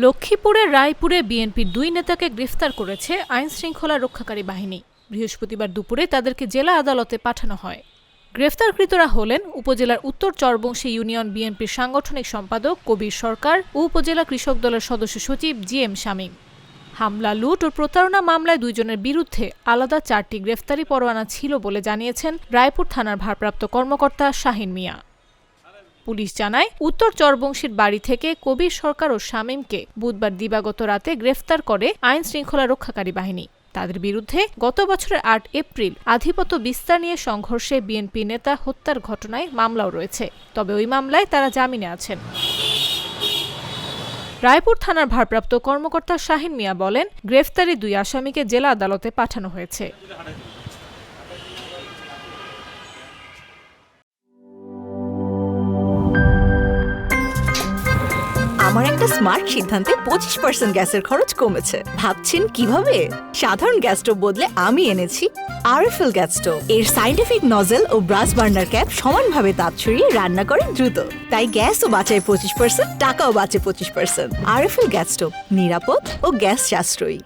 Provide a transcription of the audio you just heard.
লক্ষ্মীপুরের রায়পুরে বিএনপির দুই নেতাকে গ্রেফতার করেছে আইনশৃঙ্খলা রক্ষাকারী বাহিনী। বৃহস্পতিবার দুপুরে তাদেরকে জেলা আদালতে পাঠানো হয়। গ্রেফতারকৃতরা হলেন উপজেলার উত্তর চরবংশী ইউনিয়ন বিএনপির সাংগঠনিক সম্পাদক কবির সরকার ও উপজেলা কৃষক দলের সদস্য সচিব জিএম শামীম। হামলা, লুট ও প্রতারণা মামলায় দুইজনের বিরুদ্ধে আলাদা 4টি গ্রেফতারি পরোয়ানা ছিল বলে জানিয়েছেন রায়পুর থানার ভারপ্রাপ্ত কর্মকর্তা শাহিন মিয়া। পুলিশ জানায়, উত্তর চরবংশীর বাড়ি থেকে কবির সরকার ও শামীমকে বুধবার দিবাগত রাতে গ্রেফতার করে আইন শৃঙ্খলা রক্ষাকারী বাহিনী। তাদের বিরুদ্ধে গত বছরের 8 এপ্রিল আধিপত্য বিস্তার নিয়ে সংঘর্ষে বিএনপি নেতা হত্যার ঘটনায় মামলাও রয়েছে। তবে ওই মামলায় তারা জামিনে আছেন। রায়পুর থানার ভারপ্রাপ্ত কর্মকর্তা শাহিন মিয়া বলেন, গ্রেফতারি দুই আসামিকে জেলা আদালতে পাঠানো হয়েছে। আমার একটা স্মার্ট সিদ্ধান্তে 25% গ্যাসের খরচ কমেছে। ভাবছেন কিভাবে? সাধারণ গ্যাস স্টোভ বদলে আমি এনেছি আরএফএল গ্যাস স্টোভ। এর সাইন্টিফিক নজল ও ব্রাস বার্নার ক্যাপ সমানভাবে তাপ ছড়িয়ে রান্না করে দ্রুত। তাই গ্যাসও বাঁচায় 25%, টাকাও বাঁচে 25%। আরএফএল গ্যাস স্টোভ নিরাপদ ও গ্যাস সাশ্রয়ী।